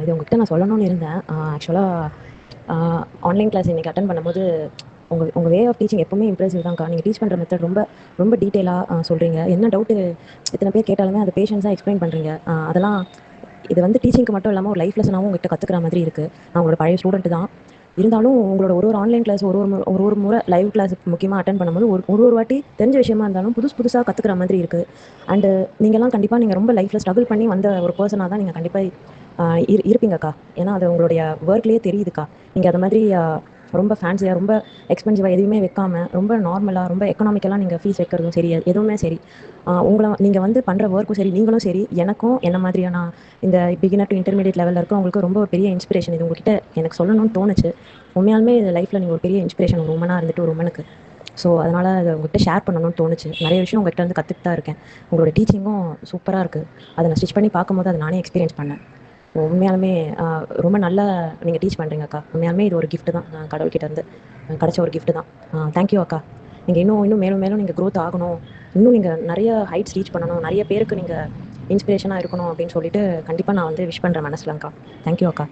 இது உங்ககிட்ட நான் சொல்லணும்னு இருந்தேன். ஆக்சுவலாக ஆன்லைன் கிளாஸ் இன்னைக்கு அட்டன் பண்ணும்போது உங்கள் வே ஆஃப் டீச்சிங் எப்பவுமே இம்ப்ரெசிவ் தான்க்கா. நீங்கள் டீச் பண்ணுற மெத்தட் ரொம்ப ரொம்ப டீட்டெயிலாக சொல்கிறீங்க. என்ன டவுட்டு இத்தனை பேர் கேட்டாலுமே அதை பேஷன்ஸாக எக்ஸ்பிளைன் பண்ணுறீங்க. அதெல்லாம் இது வந்து டீச்சிங்க்கு மட்டும் இல்லாமல் ஒரு லைஃப் லெசனாகவும் உங்ககிட்ட கற்றுக்கிற மாதிரி இருக்குது. நான் உங்களோட பழைய ஸ்டூடெண்ட் தான். இருந்தாலும் உங்களோட ஒரு ஆன்லைன் கிளாஸ் ஒரு முறை லைவ் கிளாஸ் முக்கியமாக அட்டன் பண்ணும்போது ஒரு வாட்டி தெரிஞ்ச விஷயமா இருந்தாலும் புதுசாக கற்றுக்கிற மாதிரி இருக்குது. அண்டு நீங்கள்லாம் கண்டிப்பாக நீங்கள் ரொம்ப லைஃப்பில் ஸ்ட்ரகிள் பண்ணி வந்த ஒரு பர்சனாக தான் நீங்கள் கண்டிப்பாக இருப்பீங்கக்கா. ஏன்னா அது உங்களுடைய ஒர்க்லேயே தெரியுதுக்கா. நீங்கள் அது மாதிரி ரொம்ப ஃபேன்சியாக ரொம்ப எக்ஸ்பென்சிவாக எதுவுமே வைக்காமல் ரொம்ப நார்மலாக ரொம்ப எக்கனாமிக்கலாக நீங்கள் ஃபீஸ் வைக்கிறதும் சரி, எதுவுமே சரி, உங்களை நீங்கள் வந்து பண்ணுற ஒர்க்கும் சரி, நீங்களும் சரி, எனக்கும் என்ன மாதிரியான இந்த பிகினர் டு இன்டர்மீடியட் லெவலில் இருக்கும் உங்களுக்கு ரொம்ப ஒரு பெரிய இன்ஸ்பிரேஷன். இது உங்ககிட்ட எனக்கு சொல்லணும்னு தோணுச்சு. உண்மையாலுமே இது லைஃப்பில் நீங்கள் ஒரு பெரிய இன்ஸ்பிரேஷன் ஒரு உமனாக இருந்துட்டு ஒரு உமனுக்கு. ஸோ அதனால் அதை உங்கள்கிட்ட ஷேர் பண்ணணும்னு தோணுச்சு. நிறைய விஷயம் உங்கள்கிட்ட வந்து கற்றுட்டு தான் இருக்கேன். உங்களோட டீச்சிங்கும் சூப்பராக இருக்குது. அதை நான் ஸ்டிச் பண்ணி பார்க்கும்போது அதை நானே எக்ஸ்பீரியன்ஸ் பண்ணேன். உண்மையாலுமே ரொம்ப நல்லா நீங்கள் டீச் பண்ணுறீங்க அக்கா. உண்மையாலுமே இது ஒரு கிஃப்ட் தான், கடவுள்கிட்ட இருந்து கிடச்ச ஒரு கிஃப்ட் தான். தேங்க்யூ அக்கா. நீங்கள் இன்னும் இன்னும் மேலும் மேலும் நீங்கள் க்ரோத் ஆகணும். இன்னும் நீங்கள் நிறைய ஹைட்ஸ் ரீச் பண்ணணும். நிறைய பேருக்கு நீங்கள் இன்ஸ்பிரேஷனாக இருக்கணும் அப்படின்னு சொல்லிட்டு கண்டிப்பாக நான் வந்து விஷ் பண்ணுறேன் மனசுலங்க்கா. தேங்க்யூ அக்கா.